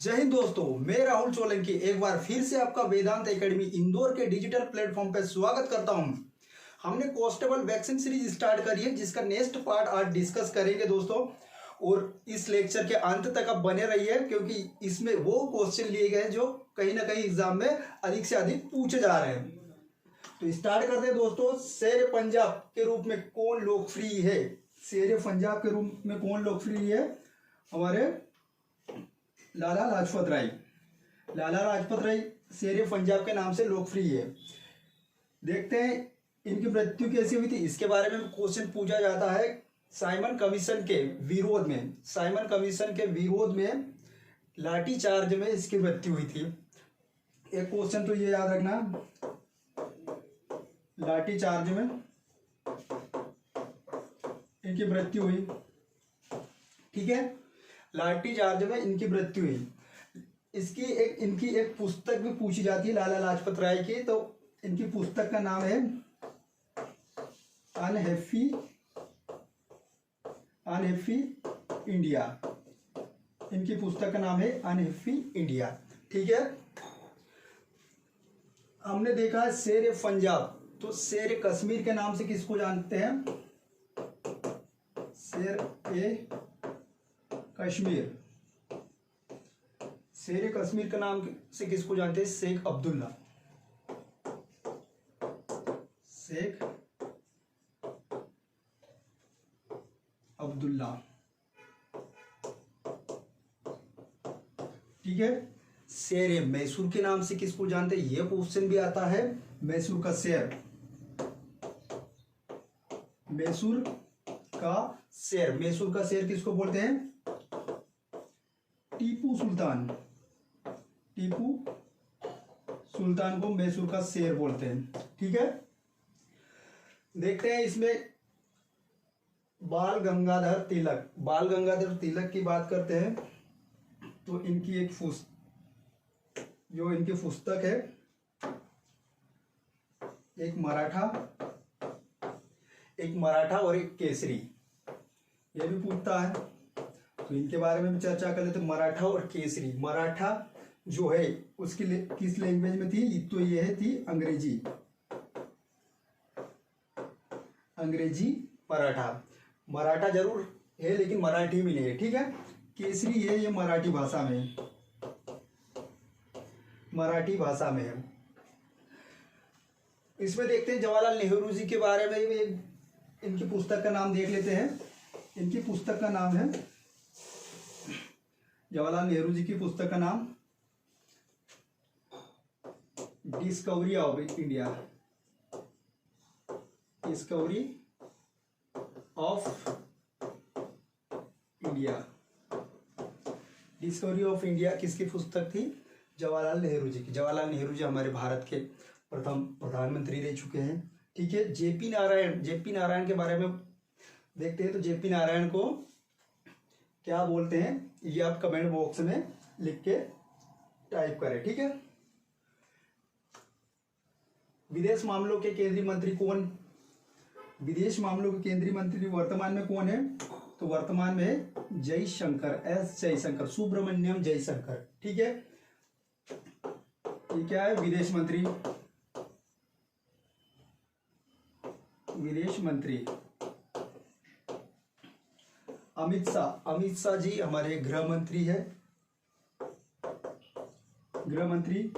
जय हिंद दोस्तों, मैं राहुल सोलंकी एक बार फिर से आपका वेदांत एकेडमी इंदौर के डिजिटल प्लेटफॉर्म पर स्वागत करता हूं। हमने कांस्टेबल वैक्सीन सीरीज स्टार्ट करी है, जिसका नेक्स्ट पार्ट आज डिस्कस करेंगे दोस्तों। और इस लेक्चर के अंत तक आप बने रहिए, क्योंकि इसमें वो क्वेश्चन लिए गए जो कहीं ना कहीं एग्जाम में अधिक से अधिक पूछे जा रहे हैं। तो स्टार्ट करते हैं दोस्तों। शेर पंजाब के रूप में कौन लोकप्रिय है? शेर पंजाब के रूप में कौन लोकप्रिय है? हमारे लाला लाजपत राय। लाला लाजपत राय शेर पंजाब के नाम से लोकप्रिय है। देखते हैं इनकी मृत्यु कैसी हुई थी, इसके बारे में क्वेश्चन पूछा जाता है। साइमन कमीशन के विरोध में, साइमन कमीशन के विरोध में लाठी चार्ज में इसकी मृत्यु हुई थी। एक क्वेश्चन तो ये याद रखना, लाठी चार्ज में इनकी मृत्यु हुई। ठीक है, लाठी चार्ज में इनकी मृत्यु हुई। इनकी एक पुस्तक भी पूछी जाती है लाला लाजपत राय की। तो इनकी पुस्तक का नाम है अनहैप्पी इंडिया। इनकी पुस्तक का नाम है अनहैप्पी इंडिया। ठीक है, हमने देखा शेर पंजाब। तो शेर कश्मीर के नाम से किसको जानते हैं? कश्मीर। शेर कश्मीर के नाम से किसको जानते हैं? शेख अब्दुल्ला। शेख अब्दुल्ला। ठीक है, शेर मैसूर के नाम से किसको जानते हैं? यह क्वेश्चन भी आता है। मैसूर का शेर, मैसूर का शेर। मैसूर का शेर किसको बोलते हैं? टीपू सुल्तान। टीपू सुल्तान को मैसूर का शेर बोलते हैं। ठीक है, देखते हैं इसमें बाल गंगाधर तिलक। बाल गंगाधर तिलक की बात करते हैं तो इनकी इनकी पुस्तक है, एक मराठा और एक केसरी। ये भी पूछता है, तो इनके बारे में भी चर्चा कर लेते हैं। मराठा और केसरी। मराठा जो है उसकी किस लैंग्वेज में थी? तो यह थी अंग्रेजी मराठा। मराठा जरूर है लेकिन मराठी में नहीं है। ठीक है, केसरी है, ये मराठी भाषा में है। मराठी भाषा में है। इसमें देखते हैं जवाहरलाल नेहरू जी के बारे में भी। इनकी पुस्तक का नाम देख लेते हैं। इनकी पुस्तक का नाम है, जवाहरलाल नेहरू जी की पुस्तक का नाम discovery of India. Discovery of India. Discovery of India किसकी पुस्तक थी? जवाहरलाल नेहरू जी की। जवाहरलाल नेहरू जी हमारे भारत के प्रथम प्रधानमंत्री रह चुके हैं। ठीक है, जेपी नारायण के बारे में देखते हैं। तो जेपी नारायण को क्या बोलते हैं, ये आप कमेंट बॉक्स में लिख के टाइप करें। ठीक है, विदेश मामलों के केंद्रीय मंत्री कौन? विदेश मामलों के केंद्रीय मंत्री वर्तमान में कौन है? तो वर्तमान में जयशंकर, एस जयशंकर, सुब्रमण्यम जयशंकर। ठीक है, ये क्या है? विदेश मंत्री। विदेश मंत्री अमित शाह जी हमारे गृह मंत्री है। गृह मंत्री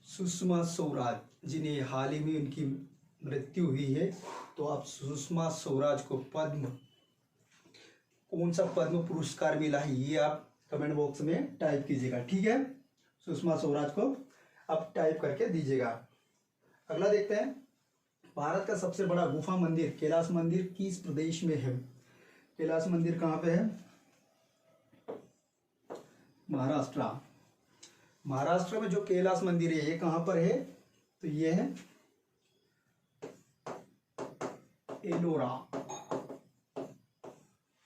सुषमा स्वराज, जिन्हें हाल ही में उनकी मृत्यु हुई है। तो आप सुषमा स्वराज को कौन सा पद्म पुरस्कार मिला है, ये आप कमेंट बॉक्स में टाइप कीजिएगा। ठीक है, सुषमा स्वराज को आप टाइप करके दीजिएगा। अगला देखते हैं, भारत का सबसे बड़ा गुफा मंदिर कैलाश मंदिर किस प्रदेश में है? कैलाश मंदिर कहाँ पे है? महाराष्ट्र। महाराष्ट्र में जो कैलाश मंदिर है ये कहाँ पर है? तो ये है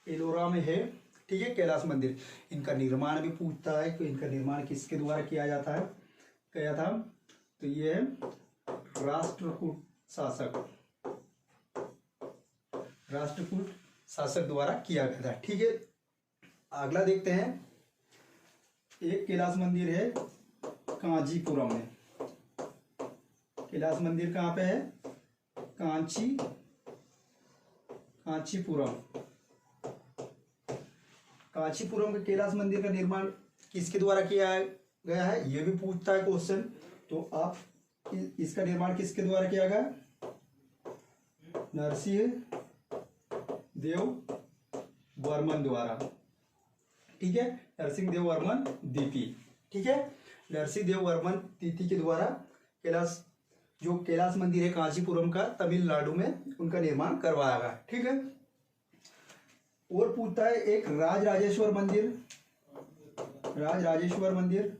एलोरा में है। ठीक है, कैलाश मंदिर। इनका निर्माण भी पूछता है कि इनका निर्माण किसके द्वारा किया था। तो ये है राष्ट्रकूट शासक द्वारा किया गया था। ठीक है, अगला देखते हैं एक कैलाश मंदिर है कांचीपुरम में। कैलाश मंदिर कहाँ पे है? कांचीपुरम। कांचीपुरम के कैलाश मंदिर का निर्माण किसके द्वारा किया गया है, ये भी पूछता है क्वेश्चन। तो आप इसका निर्माण किसके द्वारा किया गया? नरसिंह देव वर्मन द्वारा। ठीक है, नरसिंह देव वर्मन द्वितीय। ठीक है, नरसिंह देव वर्मन द्वितीय के द्वारा कैलाश मंदिर है कांचीपुरम का, तमिलनाडु में उनका निर्माण करवाया गया। ठीक है, और पूछता है एक राजराजेश्वर मंदिर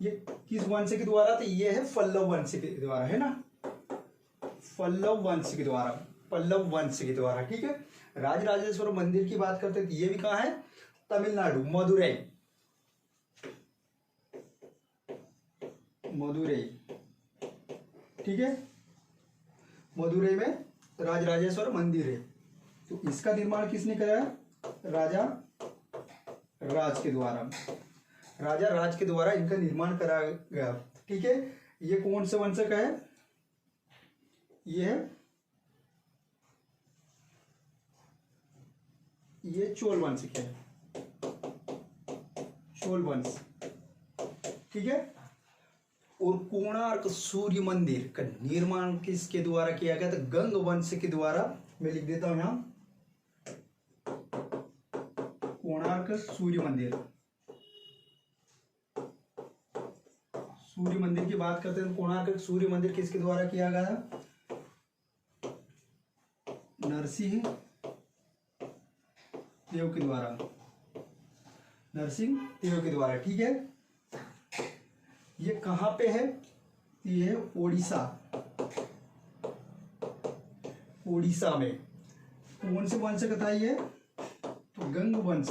ये किस वंश के द्वारा? तो ये है पल्लव वंश के द्वारा, है ना, पल्लव वंश के द्वारा। ठीक है, राजराजेश्वर मंदिर की बात करते हैं तो ये भी कहाँ है? तमिलनाडु, मदुरई। ठीक है, मदुरई में राजराजेश्वर मंदिर है। तो इसका निर्माण किसने कराया? राजा राज के द्वारा इनका निर्माण कराया गया। ठीक है, ये कौन से वंश का है? ये चोल वंश के है, चोल वंश। ठीक है, और कोणार्क सूर्य मंदिर का निर्माण किसके द्वारा किया गया? तो गंग वंश के द्वारा। मैं लिख देता हूं यहां, कोणार्क सूर्य मंदिर की बात करते हैं। कोणार्क सूर्य मंदिर किसके द्वारा किया गया? नरसिंह देव के द्वारा। ठीक है, ये कहां पे है? ये उड़ीसा में। कौन से वंश का था ये? तो गंग वंश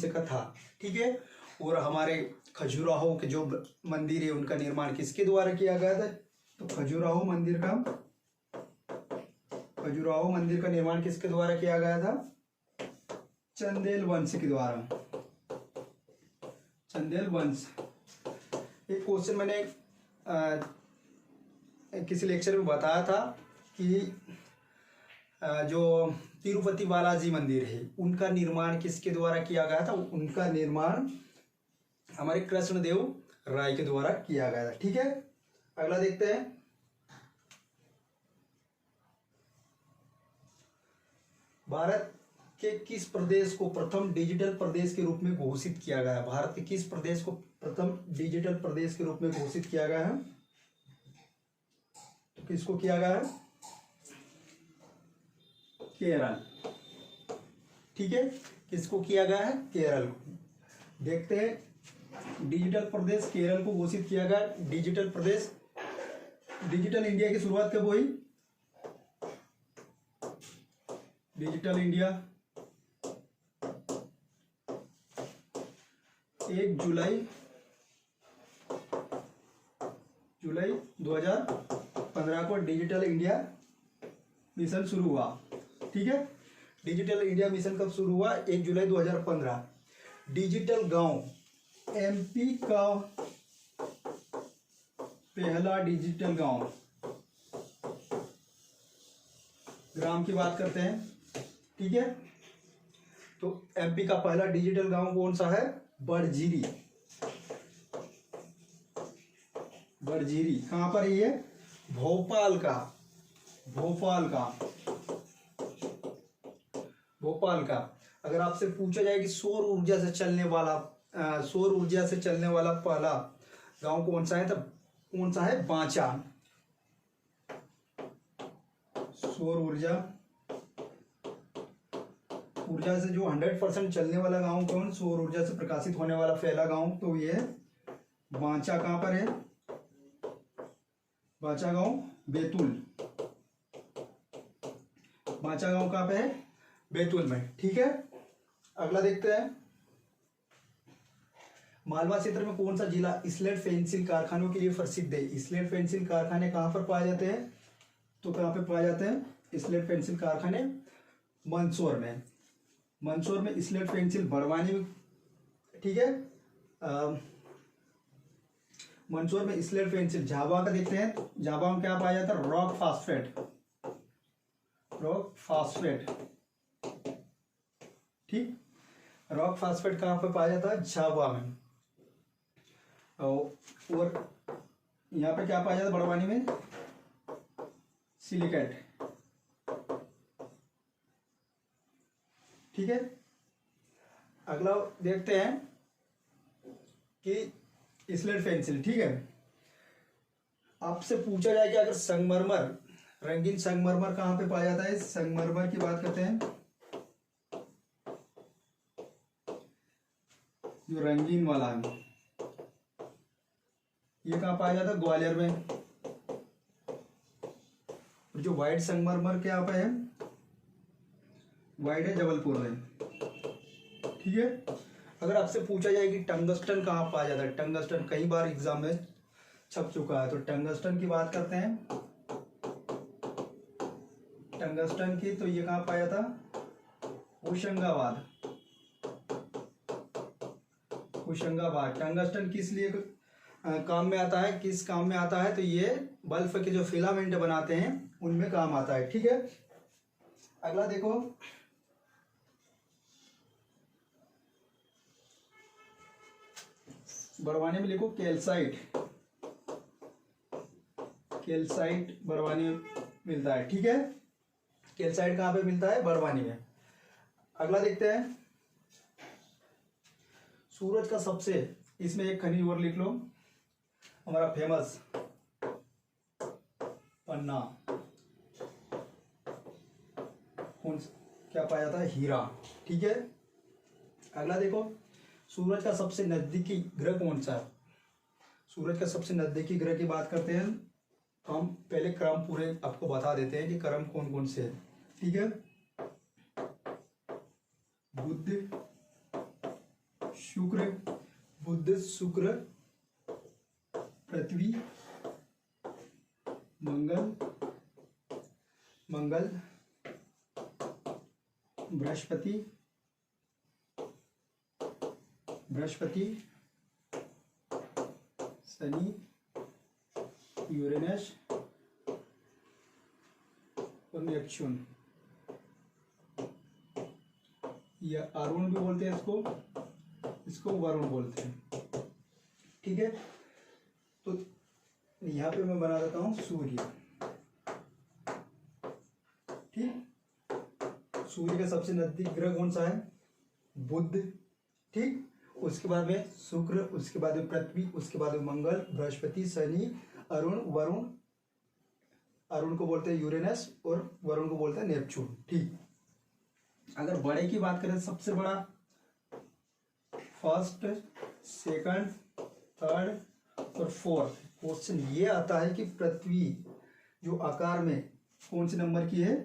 का था। ठीक है, और हमारे खजुराहो के जो मंदिर है उनका निर्माण किसके द्वारा किया गया था? तो खजुराहो मंदिर का निर्माण किसके द्वारा किया गया था? चंदेल वंश के द्वारा। चंदेल वंश। एक क्वेश्चन मैंने किसी लेक्चर में बताया था कि जो तिरुपति बालाजी मंदिर है उनका निर्माण किसके द्वारा किया गया था? उनका निर्माण हमारे कृष्णदेव राय के द्वारा किया गया था। ठीक है, अगला देखते हैं। भारत के किस प्रदेश को प्रथम डिजिटल प्रदेश के रूप में घोषित किया गया है? भारत के किस प्रदेश को प्रथम डिजिटल प्रदेश के रूप में घोषित किया गया है? तो किसको किया गया है? केरल। ठीक है, किसको किया गया है? केरल को। देखते हैं, डिजिटल प्रदेश केरल को घोषित किया गया। डिजिटल इंडिया की शुरुआत कब हुई? डिजिटल इंडिया 1 जुलाई 2015 को डिजिटल इंडिया मिशन शुरू हुआ। ठीक है, डिजिटल इंडिया मिशन कब शुरू हुआ? 1 जुलाई 2015। डिजिटल गांव, एमपी का पहला डिजिटल गांव, ग्राम की बात करते हैं। ठीक है, तो एमपी का पहला डिजिटल गांव कौन सा है? बड़जीरी। कहां पर है ये? भोपाल का। अगर आपसे पूछा जाए कि सौर ऊर्जा से चलने वाला पहला गांव कौन सा है, तो कौन सा है? बांचा। सौर ऊर्जा से जो 100% चलने वाला गांव कौन? सौर ऊर्जा से प्रकाशित होने वाला पहला गांव तो ये है बांचा। कहां पर है? बांचा गांव बैतूल। बांचा गांव कहां पे है? बैतूल में। ठीक है, अगला देखते हैं। मालवा क्षेत्र में कौन सा जिला स्लेट पेंसिल कारखानों के लिए प्रसिद्ध है? स्लेट पेंसिल कारखाने कहां पर पाए जाते हैं? तो कहां पे पाए जाते हैं स्लेट पेंसिल कारखाने? मंदसौर में। मंदसौर में स्लेट पेंसिल, बड़वानी में, ठीक है, मंदसौर में स्लेट पेंसिल। झाबुआ का देखते हैं, झाबुआ में क्या पाया जाता है, रॉक फास्फेट, रॉक फास्फेट, ठीक। रॉक फास्फेट कहाँ पे पाया जाता है, झाबुआ में। और यहाँ पे क्या पाया जाता है, बड़वानी में सिलिकेट, ठीक है। अगला देखते हैं कि स्लेट पेंसिल, ठीक है। आपसे पूछा जाए कि अगर संगमरमर, रंगीन संगमरमर कहाँ पे पाया जाता है, संगमरमर की बात करते हैं, जो रंगीन वाला है ये कहाँ पाया जाता है, ग्वालियर में। और जो व्हाइट संगमरमर के यहाँ पे है, व्हाइट है जबलपुर में, ठीक है। अगर आपसे पूछा जाए कि टंगस्टन कहाँ पाया जाता है, टंगस्टन कई बार एग्जाम में छप चुका है, तो टंगस्टन की बात करते हैं, टंगस्टन की, तो ये कहाँ पाया था, होशंगाबाद, होशंगाबाद। टंगस्टन किस लिए काम में आता है, किस काम में आता है, तो ये बल्ब के जो फिलामेंट बनाते हैं उनमें काम आता है, ठीक है। अगला देखो, बड़वानी में लिखो कैल्साइट, कैल्साइट बड़वानी में मिलता है, ठीक है। कैल्साइट कहाँ पे मिलता है, बड़वानी में। अगला देखते हैं, सूरज का सबसे, इसमें एक खनिज और लिख लो, हमारा फेमस पन्ना, कौन क्या पाया जाता है, हीरा, ठीक है। अगला देखो, सूरज का सबसे नजदीकी ग्रह कौन सा है, सूरज का सबसे नजदीकी ग्रह की बात करते हैं, तो हम पहले क्रम पूरे आपको बता देते हैं कि क्रम कौन कौन से है, ठीक है। बुध, शुक्र, बुध, शुक्र, पृथ्वी, मंगल, मंगल, बृहस्पति, बृहस्पति, शनि, यूरेनस और नेपच्यून। या अरुण भी बोलते हैं इसको, इसको वरुण बोलते हैं, ठीक है। तो यहाँ पे मैं बना देता हूँ सूर्य, ठीक। सूर्य का सबसे नजदीक ग्रह कौन सा है, बुध, ठीक। उसके बाद में शुक्र, उसके बाद में पृथ्वी, उसके बाद में मंगल, बृहस्पति, शनि, अरुण, वरुण, अरुण को बोलते हैं यूरेनस और वरुण को बोलते हैं नेपच्यून, ठीक। अगर बड़े की बात करें, सबसे बड़ा, फर्स्ट, सेकंड, थर्ड और फोर्थ। क्वेश्चन ये आता है कि पृथ्वी जो आकार में कौन से नंबर की है,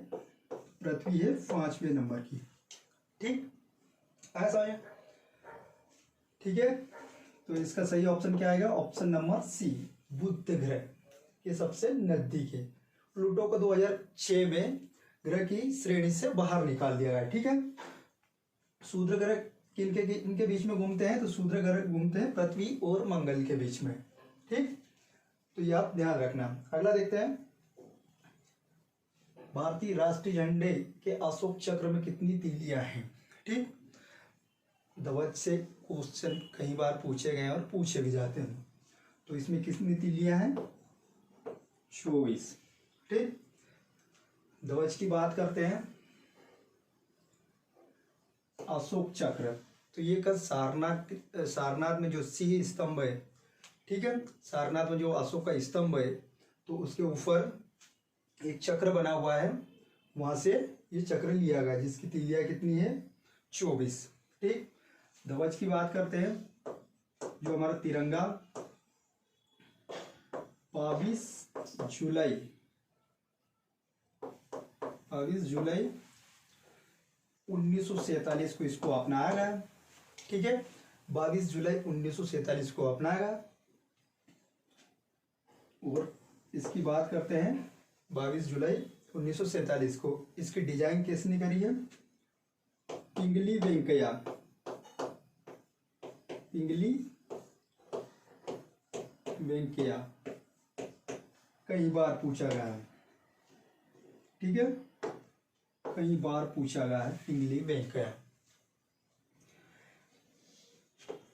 पृथ्वी है 5वें नंबर की, ठीक। ऐसा है, ठीक है। तो इसका सही ऑप्शन क्या आएगा, ऑप्शन नंबर सी, बुध ग्रह के सबसे नजदीक है। प्लूटो को 2006 में ग्रह की श्रेणी से बाहर निकाल दिया गया, ठीक है। शूद्र ग्रह किनके इनके बीच में घूमते हैं, तो शूद्र ग्रह घूमते हैं पृथ्वी और मंगल के बीच में, ठीक। तो ये आप ध्यान रखना। अगला देखते हैं, भारतीय राष्ट्रीय झंडे के अशोक चक्र में कितनी तीलियां हैं, ठीक। ध्वज से क्वेश्चन कई बार पूछे गए और पूछे भी जाते हैं। तो इसमें कितनी तीलियां हैं, 24, ठीक। ध्वज की बात करते हैं, अशोक चक्र, तो ये का सारनाथ में जो सिंह स्तंभ है, ठीक है, सारनाथ में जो अशोक का स्तंभ है, तो उसके ऊपर एक चक्र बना हुआ है, वहां से ये चक्र लिया गया, जिसकी तीलियां कितनी है, 24, ठीक। ध्वज की बात करते हैं, जो हमारा तिरंगा 22 जुलाई 1947 को इसको अपनाया गया, ठीक है। 22 जुलाई 1947 को अपनाया गया। और इसकी बात करते हैं, 22 जुलाई 1947 को इसकी डिजाइन किसने करी है, पिंगली वेंकैया, पिंगली वेंकैया कई बार पूछा गया है, ठीक है, कई बार पूछा गया है पिंगली वेंकैया।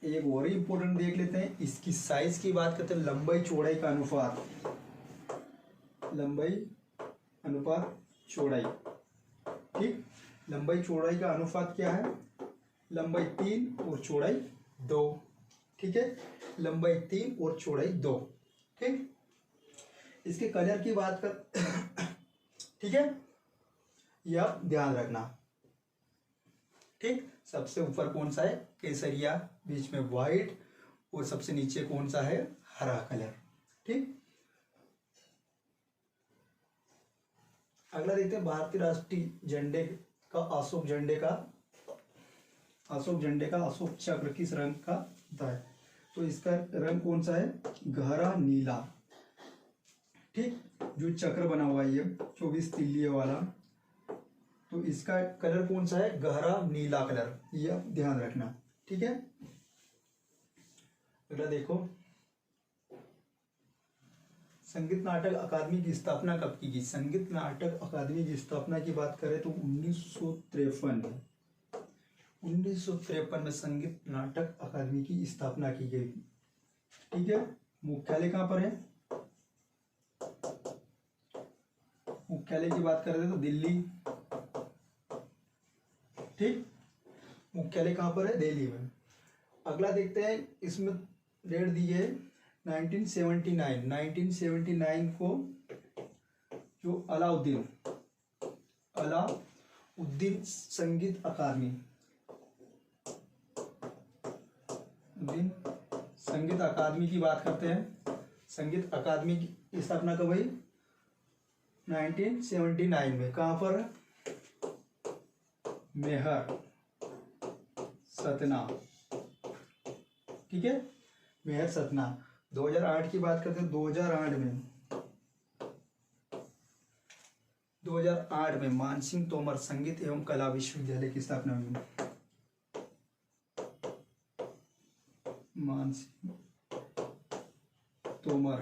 एक और ही इंपॉर्टेंट देख लेते हैं, इसकी साइज की बात करते हैं, लंबाई चौड़ाई का अनुपात, लंबाई अनुपात चौड़ाई, ठीक। लंबाई चौड़ाई का अनुपात क्या है, लंबाई 3 और चौड़ाई 2, ठीक है, लंबाई 3 और चौड़ाई 2, ठीक। इसके कलर की बात कर ठीक है, यह ध्यान रखना, ठीक। सबसे ऊपर कौन सा है, केसरिया, बीच में व्हाइट और सबसे नीचे कौन सा है, हरा कलर, ठीक। अगला देखते हैं, भारतीय राष्ट्रीय झंडे का अशोक झंडे का, अशोक झंडे का अशोक चक्र किस रंग का होता है, तो इसका रंग कौन सा है, गहरा नीला, ठीक। जो चक्र बना हुआ है ये 24 तिल्लियों वाला, तो इसका कलर कौन सा है, गहरा नीला कलर, ये आप ध्यान रखना, ठीक है। अगला देखो, संगीत नाटक अकादमी की स्थापना कब की गई, संगीत नाटक अकादमी की स्थापना की बात करें तो 1953 में संगीत नाटक अकादमी की स्थापना की गई, ठीक है। मुख्यालय कहाँ पर है, मुख्यालय की बात करें तो दिल्ली, ठीक, मुख्यालय कहाँ पर है, दिल्ली में। अगला देखते हैं, इसमें डेट दी है 1979 को जो अलाउद्दीन संगीत अकादमी, संगीत अकादमी की बात करते हैं, संगीत अकादमी की स्थापना कब हुई, 1979 में, कहाँ पर, मेहर सतना, ठीक है, मेहर सतना। 2008 की बात करते हैं, 2008 में मानसिंह तोमर संगीत एवं कला विश्वविद्यालय की स्थापना हुई, मानसिंह तोमर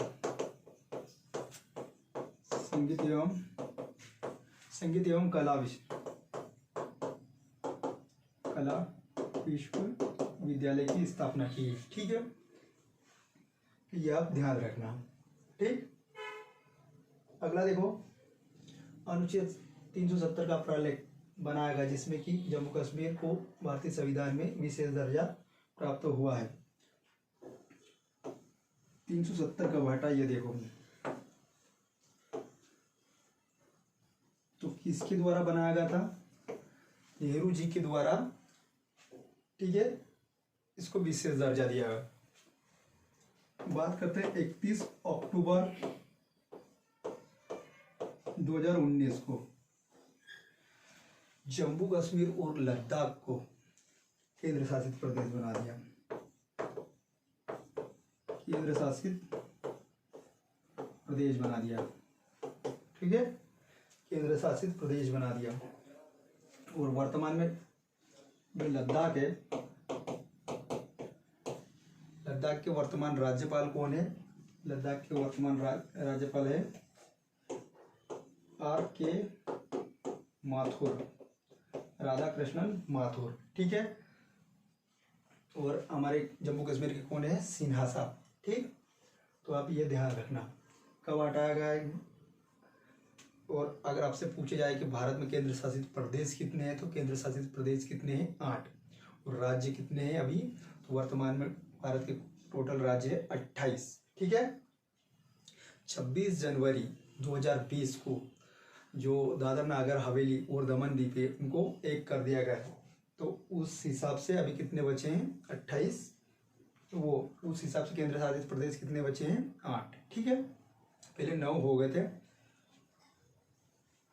संगीत एवं कला विश्वविद्यालय की स्थापना की, ठीक है, ये आप ध्यान रखना, ठीक। अगला देखो, अनुच्छेद 370 का प्रलेख बनाया गया जिसमें कि जम्मू कश्मीर को भारतीय संविधान में विशेष दर्जा प्राप्त हुआ है। 370 कब हटा, ये देखो, तो किसके द्वारा बनाया गया था, नेहरू जी के द्वारा, ठीक है, इसको विशेष दर्जा दिया गया। बात करते हैं 31 अक्टूबर 2019 को जम्मू कश्मीर और लद्दाख को केंद्र शासित प्रदेश बना दिया, केंद्र शासित प्रदेश बना दिया, ठीक है, केंद्र शासित प्रदेश बना दिया। और वर्तमान में जो लद्दाख है, लद्दाख के वर्तमान राज्यपाल कौन है, लद्दाख के वर्तमान राज्यपाल है R.K. माथुर, राधाकृष्णन माथुर, ठीक है। और हमारे जम्मू कश्मीर के कौन है, सिन्हा साहब, ठीक। तो आप ये ध्यान रखना कब हटाया गया है। और अगर आपसे पूछे जाए कि भारत में केंद्र शासित प्रदेश कितने हैं, तो केंद्र शासित प्रदेश कितने हैं, 8, और राज्य कितने हैं अभी, तो वर्तमान में भारत के टोटल राज्य है 28, ठीक है। 26 जनवरी 2020 को जो दादर नागर हवेली और दमन द्वीप है उनको एक कर दिया गया है, तो उस हिसाब से अभी कितने बचे हैं, 28, तो वो उस हिसाब से केंद्र शासित प्रदेश कितने बचे हैं, 8, ठीक है, पहले 9 हो गए थे।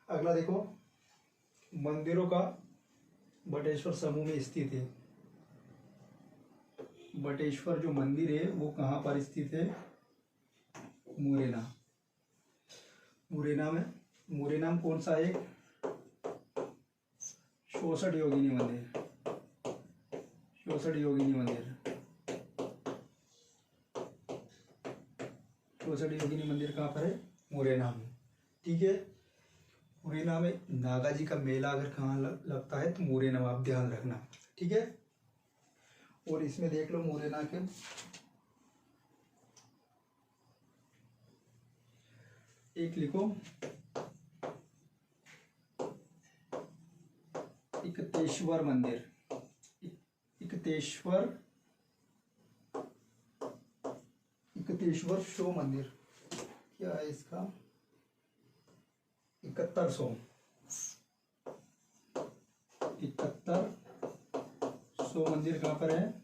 अगला देखो, मंदिरों का बटेश्वर समूह में स्थित है, बटेश्वर जो मंदिर है वो कहाँ पर स्थित है, मुरैना, मुरैना में, मुरैना में कौन सा है, 64 योगिनी मंदिर, चौसठ योगिनी मंदिर, चौसठ योगिनी मंदिर कहाँ पर है? मुरैना में। ठीक है, मुरैना में नागा जी का मेला अगर कहाँ लगता है तो मुरैना में, आप ध्यान रखना। ठीक है, और इसमें देख लो मुरैना के एक लिखो इकतेश्वर मंदिर, इकतेश्वर शो मंदिर, क्या है इसका? 7100 मंदिर कहाँ पर है?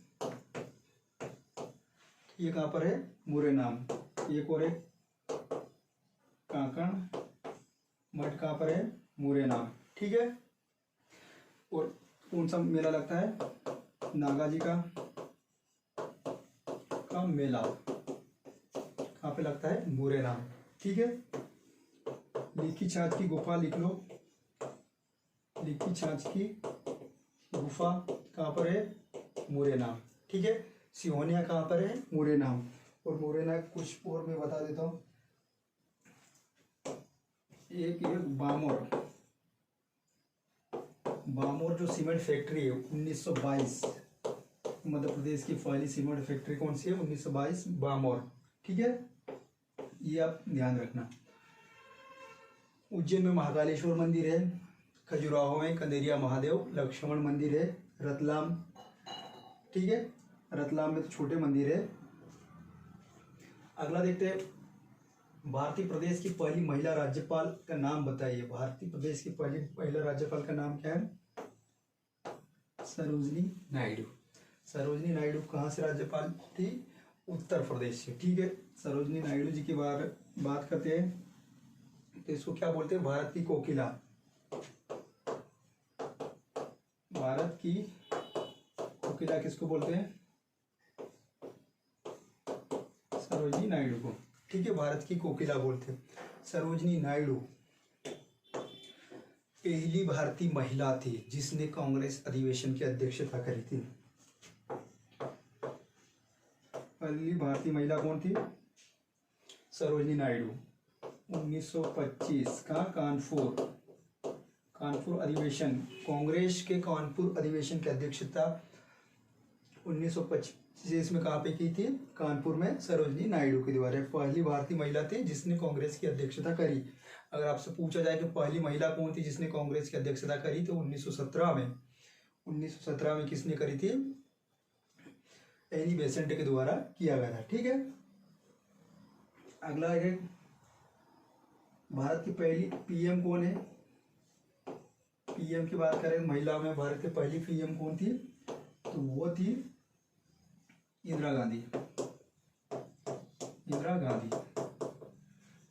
ये कहाँ पर है? मुरैना में। एक और एक कांकण मठ कहाँ पर है? मुरैना में। ठीक है, और कौन सा मेला लगता है? नागा जी का मेला कहाँ पे लगता है? मुरैना में। ठीक है, लीकी छाछ की गुफा लिख लो, लीकी छाछ की गुफा कहाँ पर है? मुरैना। ठीक है, सिहोनिया कहाँ पर है? मुरैना। और मुरैना कुछ और मैं बता देता हूँ, एक बामोर जो सीमेंट फैक्ट्री है 1922, मध्य प्रदेश की पहली सीमेंट फैक्ट्री कौन सी है? 1922 बामोर। ठीक है, ये आप ध्यान रखना। उज्जैन में महाकालेश्वर मंदिर है, खजुराहो में कंदेरिया महादेव लक्ष्मण मंदिर है, रतलाम, ठीक है, रतलाम में तो छोटे मंदिर है। अगला देखते हैं, भारतीय प्रदेश की पहली महिला राज्यपाल का नाम बताइए। भारतीय प्रदेश की पहली महिला राज्यपाल का नाम क्या है? सरोजनी नायडू। सरोजनी नायडू कहाँ से राज्यपाल थी? उत्तर प्रदेश से। ठीक है, सरोजनी नायडू जी की बात करते हैं तो इसको क्या बोलते हैं? भारत की कोकिला। भारत की कोकिला किसको बोलते हैं? सरोजनी नायडू को। ठीक है, भारत की कोकिला बोलते हैं। सरोजनी नायडू पहली भारतीय महिला थी जिसने कांग्रेस अधिवेशन की अध्यक्षता करी थी। पहली भारतीय महिला कौन थी? सरोजनी नायडू। 1925 का कानपुर अधिवेशन, कांग्रेस के कानपुर अधिवेशन की अध्यक्षता 1925 में कहाँ पे की थी? कानपुर में सरोजनी नायडू के द्वारा। पहली भारतीय महिला थी जिसने कांग्रेस की अध्यक्षता करी। अगर आपसे पूछा जाए कि पहली महिला कौन थी जिसने कांग्रेस की अध्यक्षता करी, तो 1917 में किसने करी थी? एनी बेसेंट के द्वारा किया गया था। ठीक है, अगला है, भारत की पहली पीएम कौन है? पीएम की बात करें महिला में, भारत की पहली पीएम कौन थी? तो वो थी इंदिरा गांधी।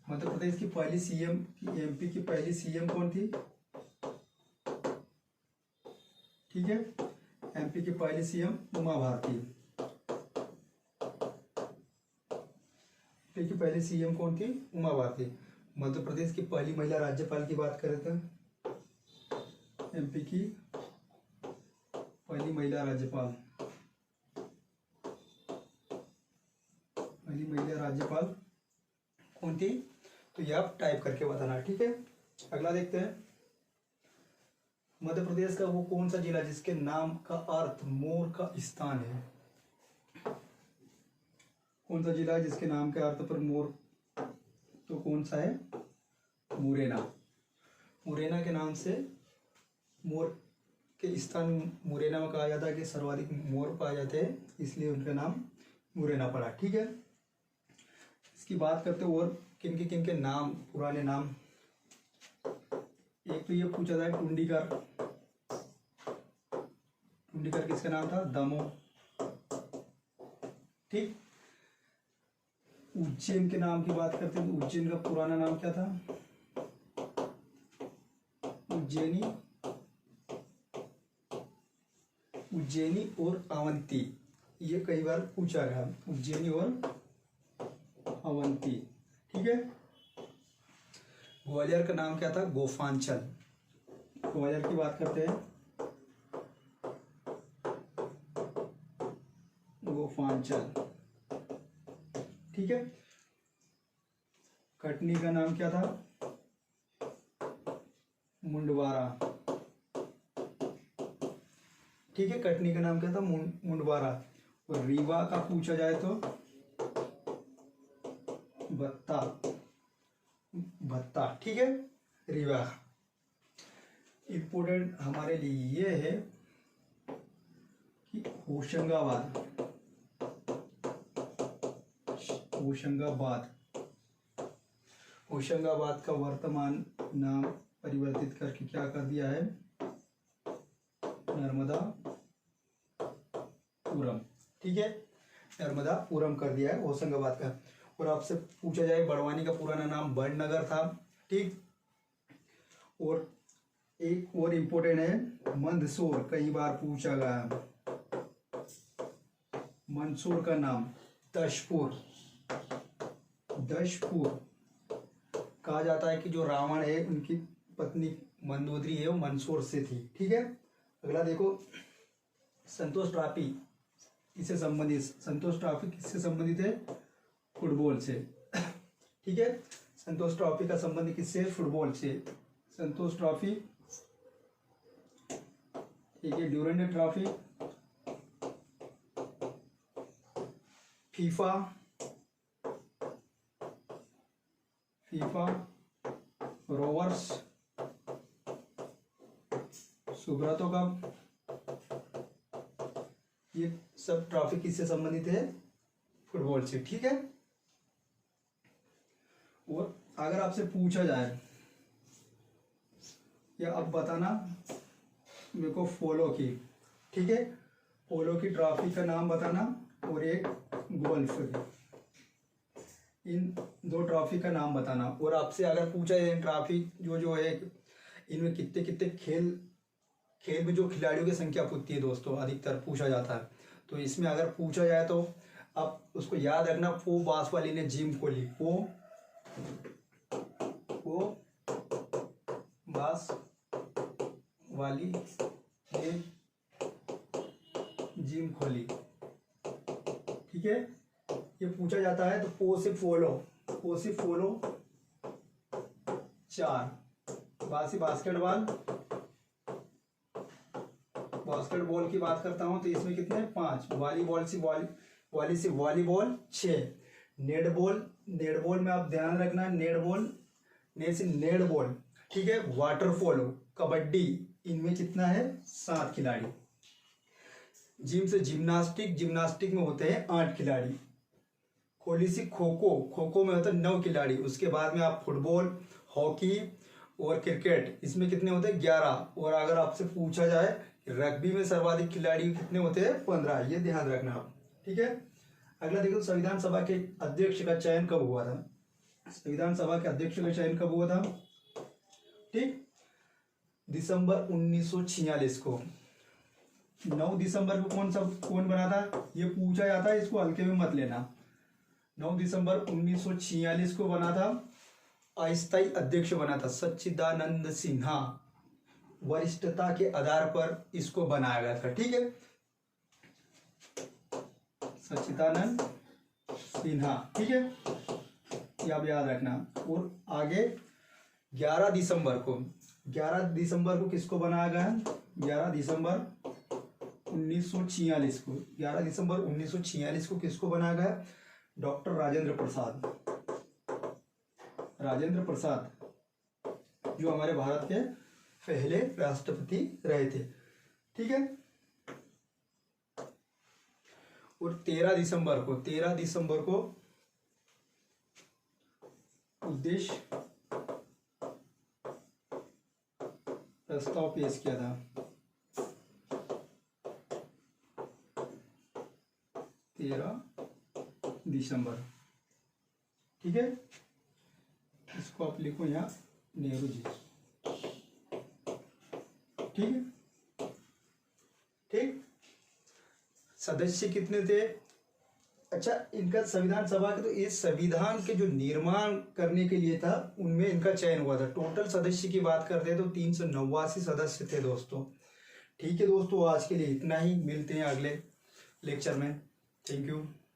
मध्य प्रदेश की पहली सीएम, एमपी की पहली सीएम कौन थी? ठीक है, एमपी की पहली सीएम उमा भारती। एमपी की पहली सीएम कौन थी? उमा भारती। मध्य प्रदेश की पहली महिला राज्यपाल की बात करें तो एमपी की पहली महिला राज्यपाल, कौन थी? तो ये आप टाइप करके बताना। ठीक है, अगला देखते हैं, मध्य प्रदेश का वो कौन सा जिला जिसके नाम का अर्थ मोर का स्थान है? कौन सा जिला है जिसके नाम के अर्थ पर मोर? तो कौन सा है? मुरैना। मुरैना के नाम से मोर के स्थान मुरैना में कहा जाता है कि सर्वाधिक मोर पाए जाते हैं, इसलिए उनका नाम मुरैना पड़ा। ठीक है, इसकी बात करते हैं और किन के नाम, पुराने नाम। एक तो ये पूछा जाए टुंडीकर किसका नाम था? दमो। ठीक, उज्जैन के नाम की बात करते हैं तो उज्जैन का पुराना नाम क्या था? उज्जैनी और अवंती। ये कई बार पूछा गया, उज्जैनी और अवंती। ठीक है, ग्वालियर का नाम क्या था? गोफांचल। ग्वालियर की बात करते हैं, तोफांचल, ठीक है। कटनी का नाम क्या था? मुंडवारा, ठीक है। कटनी का नाम क्या था? मुंडवारा। और रीवा का पूछा जाए तो भत्ता, भत्ता, ठीक है। रीवा। इंपोर्टेंट हमारे लिए ये है कि होशंगाबाद, होशंगाबाद, होशंगाबाद का वर्तमान नाम परिवर्तित करके क्या कर दिया है? नर्मदापुरम, ठीक है। नर्मदापुरम कर दिया है होशंगाबाद का। और आपसे पूछा जाए बड़वानी का पुराना नाम बड़नगर था, ठीक। और एक और इम्पोर्टेंट है मंदसौर, कई बार पूछा गया। मंदसौर का नाम दशपुर, दशपुर। कहा जाता है कि जो रावण है उनकी पत्नी मंदोदरी है वो मंदसौर से थी, ठीक है। अगला देखो, संतोष ट्रॉफी इससे संबंधित, संतोष ट्रॉफी किससे संबंधित है? फुटबॉल से, ठीक है। संतोष ट्रॉफी का संबंध किससे? फुटबॉल से। संतोष ट्रॉफी, ठीक है। Durand trophy, FIFA, FIFA, Rovers, Subroto cup, ये सब ट्रॉफी किससे संबंधित है? फुटबॉल से, ठीक है। और अगर आपसे पूछा जाए या अब बताना मेरे को पोलो की, ठीक है, पोलो की ट्रॉफी का नाम बताना और एक गोल्फ, इन दो ट्रॉफी का नाम बताना। और आपसे अगर पूछा जाए ट्रॉफी जो है इनमें कितने कितने खेल में जो खिलाड़ियों की संख्या पूछती है दोस्तों, अधिकतर पूछा जाता है। तो इसमें अगर पूछा जाए तो आप उसको याद रखना, पो बांसवाली ने जिम खोली, पो बांसवाली ने जिम खोली, ठीक है। ये पूछा जाता है तो पो से पोलो, पो से पोलो 4, बासी बास्केटबॉल, बास्केटबॉल की बात करता हूं तो इसमें कितने? 5। वॉलीबॉल से वॉली से वॉलीबॉल 6। नेटबॉल में आप ध्यान रखना, नेटबॉल ने से नेटबॉल, ठीक है। वाटर पोलो, कबड्डी, इनमें कितना है? 7 खिलाड़ी। जिम से जिम्नास्टिक में होते हैं 8 खिलाड़ी। खोली से खो में होता है 9 खिलाड़ी। उसके बाद में आप फुटबॉल, हॉकी और क्रिकेट, इसमें कितने होते हैं? 11। और अगर आपसे पूछा जाए रग्बी में सर्वाधिक खिलाड़ी कितने होते हैं? 15। ये ध्यान रखना आप, ठीक है। अगला देखो, संविधान सभा के अध्यक्ष का चयन कब हुआ था? संविधान सभा के अध्यक्ष का चयन कब हुआ था? ठीक, दिसंबर 1946 को। 9 दिसंबर को कौन बना था? ये पूछा जाता है, इसको हल्के में मत लेना। 9 दिसंबर 1946 को बना था। अस्थायी अध्यक्ष बना था सच्चिदानंद सिन्हा। वरिष्ठता के आधार पर इसको बनाया गया था, ठीक है। सच्चिदानंद सिन्हा, ठीक है, ये आप याद रखना। और आगे 11 दिसंबर को किसको बनाया गया है? 11 दिसंबर 1946 को, 11 दिसंबर 1946 को किसको बनाया गया? डॉक्टर राजेंद्र प्रसाद, जो हमारे भारत के पहले राष्ट्रपति रहे थे, ठीक है। और 13 दिसंबर को उद्देश्य प्रस्ताव पेश किया था। 13 दिसंबर, ठीक है। इसको आप लिखो यहाँ, नेहरू जी, ठीक है। ठीक, सदस्य कितने थे? अच्छा, इनका संविधान सभा के, तो इस संविधान के जो निर्माण करने के लिए था उनमें इनका चयन हुआ था। टोटल सदस्य की बात करते हैं तो 389 सदस्य थे दोस्तों। ठीक है दोस्तों, आज के लिए इतना ही, मिलते हैं अगले लेक्चर में। Thank you.